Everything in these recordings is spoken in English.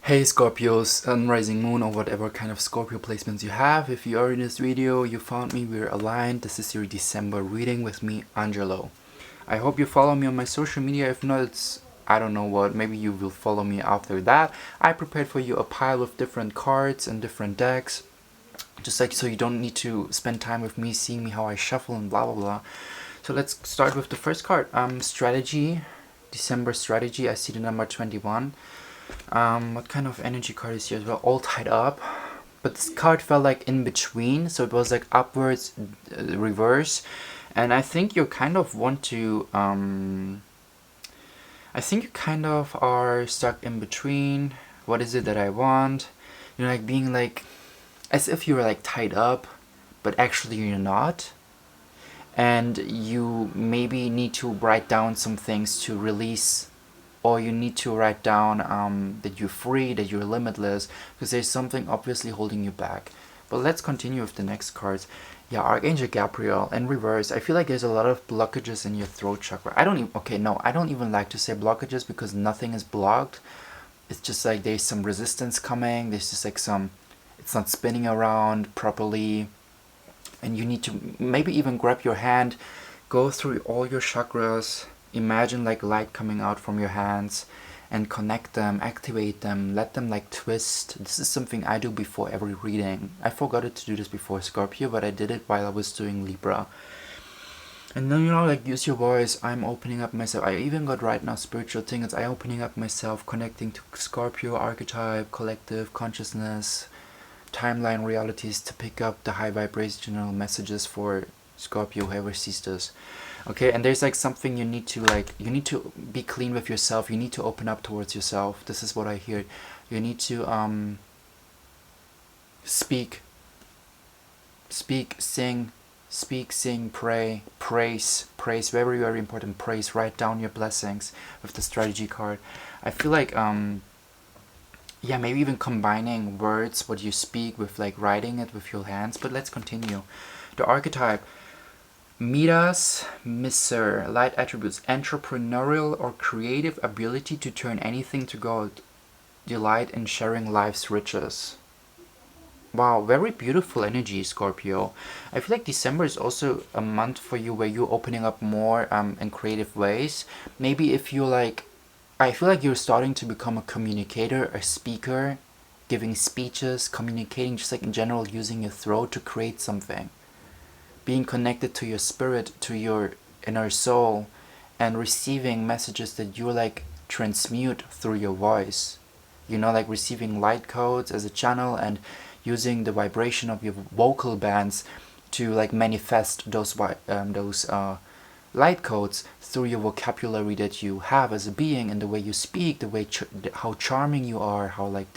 Hey Scorpios, Sun, Rising Moon, or whatever kind of Scorpio placements you have. If you are in this video, you found me, we're aligned. This is your December reading with me, Angelo. I hope you follow me on my social media. If not, it's, I don't know what, maybe you will follow me after that. I prepared for you a pile of different cards and different decks, just like so you don't need to spend time with me seeing me how I shuffle and blah blah blah. So let's start with the first card. Strategy, December strategy. I see the number 21. What kind of energy card is here as well? All tied up. But this card felt like in between, so it was like upwards, reverse. And I think you kind of want to, I think you kind of are stuck in between. What is it that I want? You know, like being like, as if you were like tied up, but actually you're not. And you maybe need to write down some things to release, or you need to write down that you're free, that you're limitless, because there's something obviously holding you back. But let's continue with the next cards. Yeah, Archangel Gabriel in reverse. I feel like there's a lot of blockages in your throat chakra. I don't even like to say blockages because nothing is blocked. It's just like there's some resistance coming. There's just like it's not spinning around properly. And you need to maybe even grab your hand, go through all your chakras, imagine like light coming out from your hands and connect them, activate them, let them like twist. This is something I do before every reading. I forgot to do this before Scorpio, but I did it while I was doing Libra. And then, like use your voice. I'm opening up myself. I even got right now spiritual things. I'm opening up myself, connecting to Scorpio, archetype, collective consciousness, timeline realities to pick up the high vibrational messages for Scorpio, whoever sees this. Okay, and there's like something you need to be clean with yourself. You need to open up towards yourself. This is what I hear. You need to speak, sing, pray, praise, very very important. Praise. Write down your blessings with the strategy card. I feel like yeah, maybe even combining words, what you speak, with like writing it with your hands. But let's continue. The archetype, Midas, Misser, light attributes, entrepreneurial or creative ability to turn anything to gold, delight in sharing life's riches. Wow, very beautiful energy, Scorpio. I feel like December is also a month for you where you're opening up more in creative ways. Maybe if you like, I feel like you're starting to become a communicator, a speaker, giving speeches, communicating, just like in general, using your throat to create something. Being connected to your spirit, to your inner soul, and receiving messages that you like transmute through your voice. Like receiving light codes as a channel and using the vibration of your vocal bands to like manifest those light codes through your vocabulary that you have as a being, and the way you speak, the way how charming you are, how like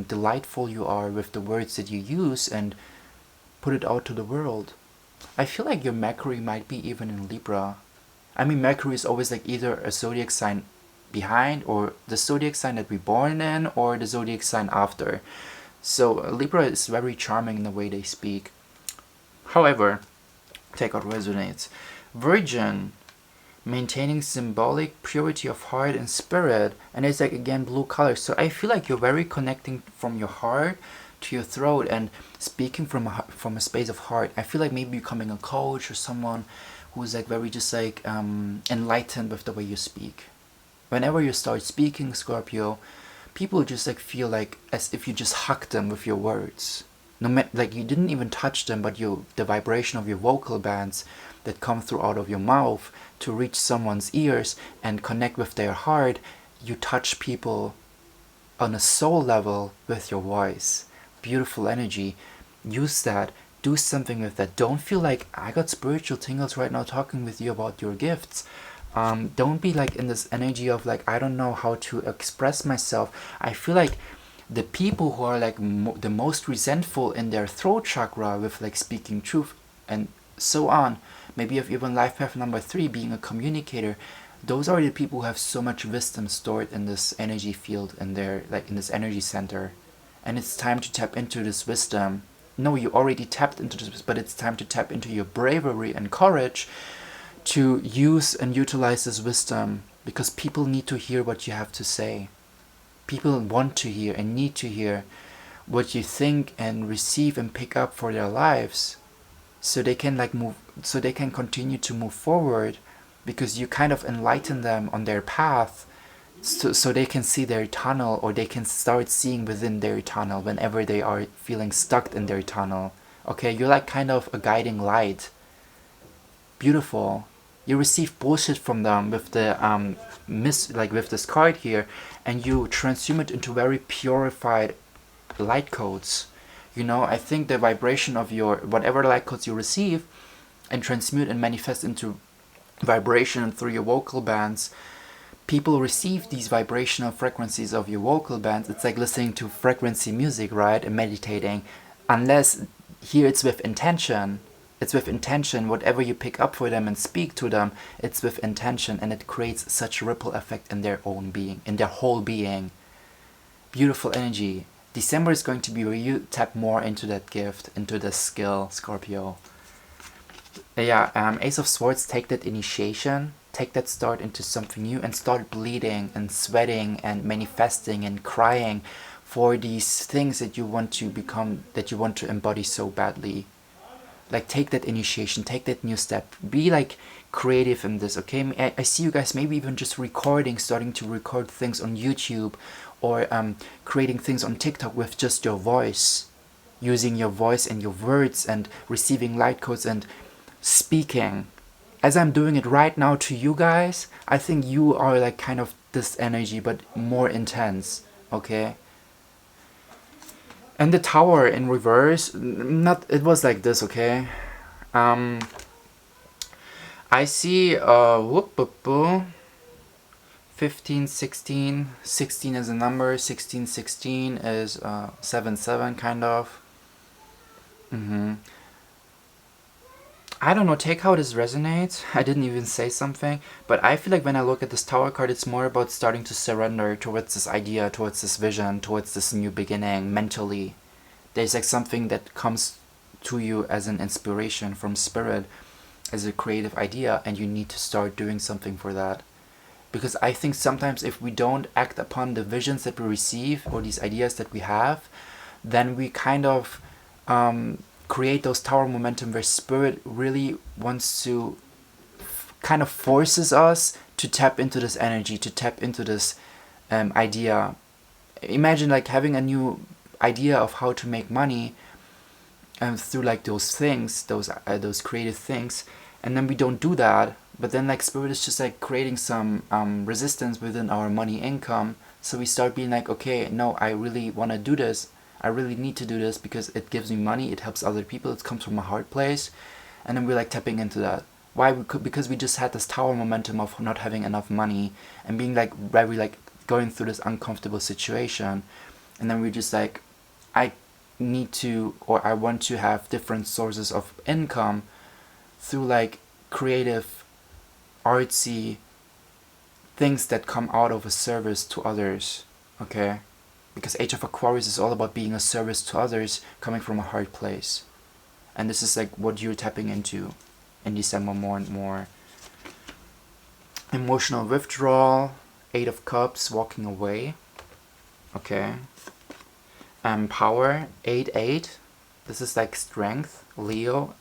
delightful you are with the words that you use, and put it out to the world. I feel like your Mercury might be even in Libra. I mean, Mercury is always like either a zodiac sign behind, or the zodiac sign that we're born in, or the zodiac sign after. So Libra is very charming in the way they speak. However, take what resonates. Virgin, maintaining symbolic purity of heart and spirit, and it's like again blue color. So I feel like you're very connecting from your heart to your throat and speaking from a space of heart. I feel like maybe becoming a coach or someone who's like very just like enlightened with the way you speak. Whenever you start speaking, Scorpio, people just like feel like as if you just hug them with your words. No matter, like you didn't even touch them, but the vibration of your vocal bands that come through out of your mouth to reach someone's ears and connect with their heart, you touch people on a soul level with your voice. Beautiful energy. Use that. Do something with that. Don't feel like I got spiritual tingles right now talking with you about your gifts. Don't be like in this energy of like I don't know how to express myself. I feel like the people who are like the most resentful in their throat chakra with like speaking truth and so on, maybe if even life path number 3, being a communicator, those are the people who have so much wisdom stored in this energy field, in their like in this energy center. And it's time to tap into this wisdom. No, you already tapped into this, but it's time to tap into your bravery and courage to use and utilize this wisdom, because people need to hear what you have to say. people want to hear and need to hear what you think and receive and pick up for their lives, so they can like move, so they can continue to move forward, because you kind of enlighten them on their path, so they can see their tunnel, or they can start seeing within their tunnel whenever they are feeling stuck in their tunnel. Okay, you're like kind of a guiding light. Beautiful. You receive bullshit from them with the like with this card here, and you transform it into very purified light codes. You know, I think the vibration of your whatever light codes you receive and transmute and manifest into vibration through your vocal bands, people receive these vibrational frequencies of your vocal bands. It's like listening to frequency music, right? And meditating. Unless here it's with intention. It's with intention. Whatever you pick up for them and speak to them, it's with intention, and it creates such a ripple effect in their own being, in their whole being. Beautiful energy. December is going to be where you tap more into that gift, into the skill, Scorpio. Yeah, Ace of Swords, take that initiation, take that start into something new, and start bleeding and sweating and manifesting and crying for these things that you want to become, that you want to embody so badly. Like, take that initiation, take that new step, be like creative in this, okay? I see you guys maybe even just recording, starting to record things on YouTube, or creating things on TikTok with just your voice, using your voice and your words and receiving light codes and speaking. As I'm doing it right now to you guys, I think you are like kind of this energy, but more intense, okay? And the Tower in reverse, not, it was like this, okay? I see 15, 16, 16 is a number, 16, 16 is 7, 7 kind of. I don't know, take how this resonates. I didn't even say something, but I feel like when I look at this Tower card, it's more about starting to surrender towards this idea, towards this vision, towards this new beginning mentally. There's like something that comes to you as an inspiration from spirit, as a creative idea, and you need to start doing something for that. Because I think sometimes if we don't act upon the visions that we receive or these ideas that we have, then we kind of create those Tower momentum where spirit really wants to kind of forces us to tap into this energy, to tap into this idea. Imagine like having a new idea of how to make money through like those things, those creative things, and then we don't do that, but then like spirit is just like creating some resistance within our money income, so we start being like, okay, no, I really want to do this, I really need to do this because it gives me money, it helps other people, it comes from a heart place, and then we're like tapping into that. Why? Because we just had this Tower momentum of not having enough money and being like very like going through this uncomfortable situation, and then we're just like, I need to, or I want to have different sources of income through like creative, artsy things that come out of a service to others, okay? Because Age of Aquarius is all about being a service to others, coming from a heart place. And this is like what you're tapping into in December more and more. Emotional withdrawal, 8 of Cups, walking away, okay? Power, 8-8. This is like strength, Leo.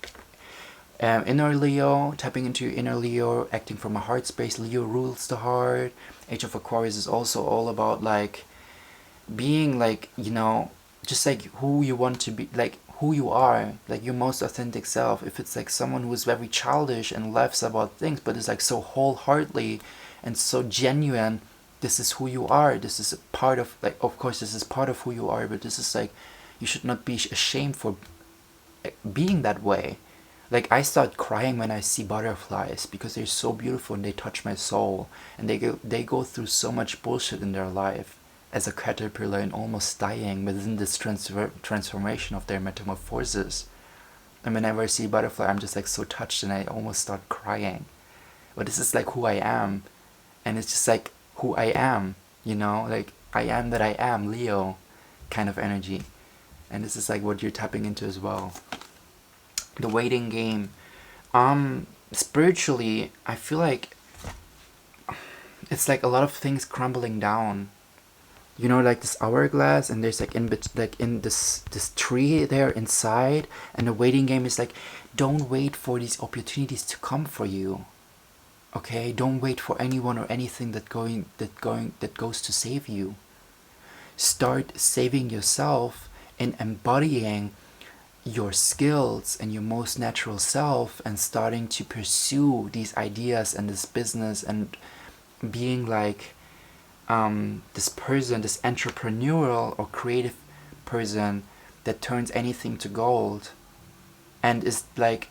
Inner Leo, tapping into your inner Leo, acting from a heart space. Leo rules the heart. Age of Aquarius is also all about like being like, you know, just like who you want to be, like who you are, like your most authentic self. If it's like someone who is very childish and laughs about things, but is like so wholeheartedly and so genuine, this is who you are. This is a part of, like, of course this is part of who you are, but this is like, you should not be ashamed for being that way. Like, I start crying when I see butterflies because they're so beautiful and they touch my soul, and they go through so much bullshit in their life as a caterpillar and almost dying within this transformation of their metamorphosis. And whenever I see a butterfly, I'm just like so touched and I almost start crying. But this is like who I am, and it's just like who I am, you know, like I am that I am, Leo kind of energy. And this is like what you're tapping into as well. The waiting game. Spiritually, I feel like it's like a lot of things crumbling down. you know, like this hourglass, and there's like in this tree there inside, and the waiting game is like, don't wait for these opportunities to come for you. Okay, don't wait for anyone or anything that goes to save you. Start saving yourself and embodying your skills and your most natural self, and starting to pursue these ideas and this business, and being like this person, this entrepreneurial or creative person that turns anything to gold, and is like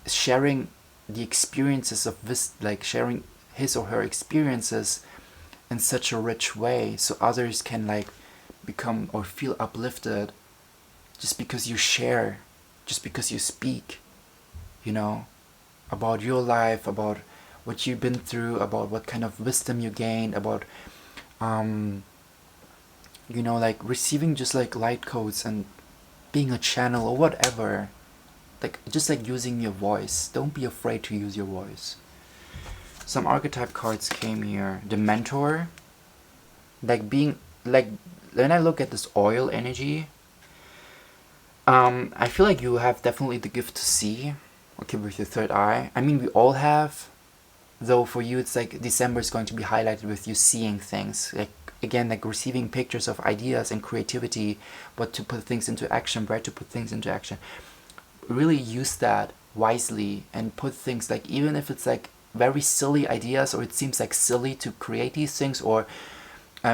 sharing the experiences of this, like sharing his or her experiences in such a rich way, so others can like become or feel uplifted just because you share, just because you speak, you know, about your life, about what you've been through, about what kind of wisdom you gained, about you know, like receiving just like light codes and being a channel or whatever. Like just like using your voice. Don't be afraid to use your voice. Some archetype cards came here. The mentor. Like being like, when I look at this oil energy, I feel like you have definitely the gift to see. Okay, with your third eye. I mean, we all have. Though for you, it's like December is going to be highlighted with you seeing things. Like again, like receiving pictures of ideas and creativity, what to put things into action, where to put things into action. Really use that wisely and put things, like even if it's like very silly ideas, or it seems like silly to create these things, or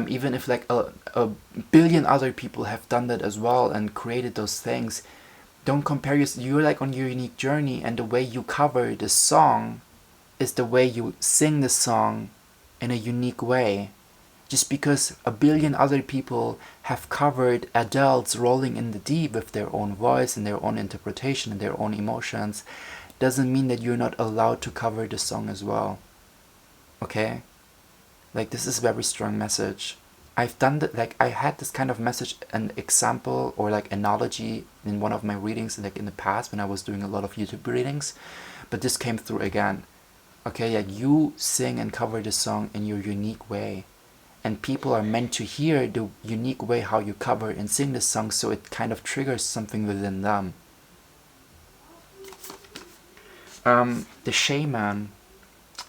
even if like a billion other people have done that as well and created those things, don't compare you're like on your unique journey, and the way you cover the song is the way you sing the song in a unique way. Just because a billion other people have covered Adele's Rolling in the Deep with their own voice and their own interpretation and their own emotions, doesn't mean that you're not allowed to cover the song as well. Okay? Like, this is a very strong message. I've done that, like I had this kind of message, an example or like analogy in one of my readings, like in the past when I was doing a lot of YouTube readings, but this came through again. Okay, like you sing and cover the song in your unique way, and people are meant to hear the unique way how you cover and sing the song, so it kind of triggers something within them. The shaman,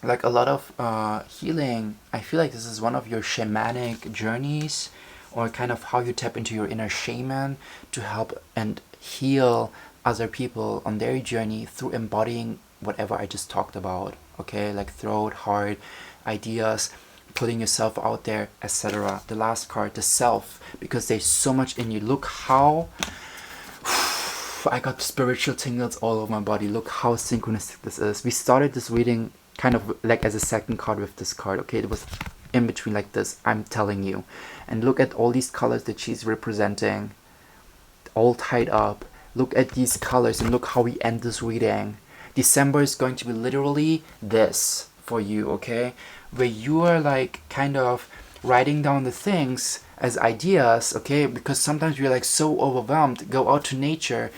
like a lot of healing. I feel like this is one of your shamanic journeys, or kind of how you tap into your inner shaman to help and heal other people on their journey through embodying whatever I just talked about. Okay, like throat, heart, ideas, putting yourself out there, etc. The last card, the self, because there's so much in you. Look how I got spiritual tingles all over my body. Look how synchronistic this is. We started this reading kind of like as a second card with this card. Okay, it was in between like this, I'm telling you. And look at all these colors that she's representing, all tied up. Look at these colors and look how we end this reading. December is going to be literally this for you, okay? Where you are like kind of writing down the things as ideas, okay? Because sometimes we're like so overwhelmed. Go out to nature,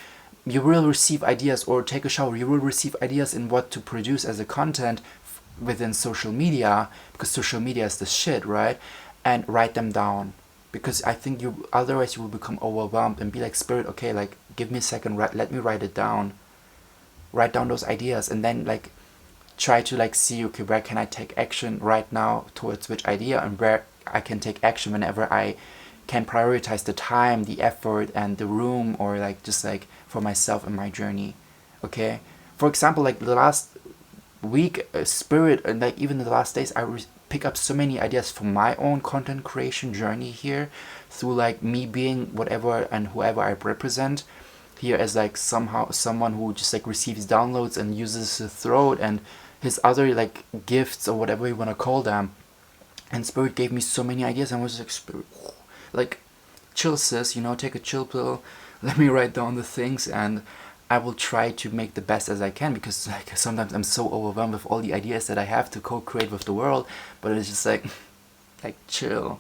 you will receive ideas, or take a shower, you will receive ideas in what to produce as a content within social media, because social media is the shit, right? And write them down, because I think you otherwise you will become overwhelmed and be like, spirit, okay, like give me a second, let me write it down. Write down those ideas, and then like try to like see, okay, where can I take action right now towards which idea, and where I can take action whenever I can prioritize the time, the effort, and the room, or like just like for myself and my journey. Okay, for example, like the last week, spirit, and like even the last days, I pick up so many ideas for my own content creation journey here, through like me being whatever and whoever I represent here, as like somehow someone who just like receives downloads and uses his throat and his other like gifts, or whatever you want to call them. And spirit gave me so many ideas, and I was like, spirit, like, chill sis, you know, take a chill pill, let me write down the things, and I will try to make the best as I can, because like sometimes I'm so overwhelmed with all the ideas that I have to co-create with the world. But it's just like chill,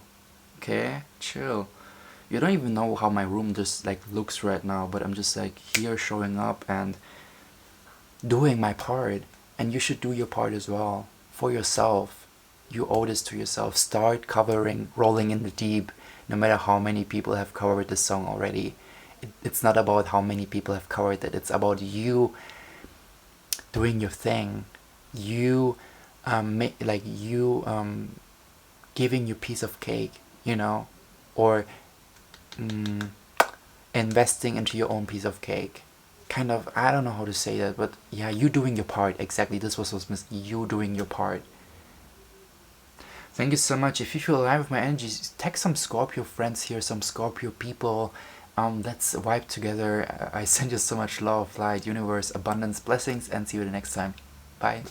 okay, chill. You don't even know how my room just like looks right now, but I'm just like here showing up and doing my part. And you should do your part as well for yourself. You owe this to yourself. Start covering Rolling in the Deep no matter how many people have covered the song already. It's not about how many people have covered it. It's about you doing your thing, you giving your piece of cake, you know, or investing into your own piece of cake. Kind of, I don't know how to say that, but yeah, you doing your part. Exactly, this was what's missing. You doing your part. Thank you so much. If you feel aligned with my energies, text some Scorpio friends here, some Scorpio people. Let's vibe together. I send you so much love, light, universe, abundance, blessings, and see you the next time. Bye.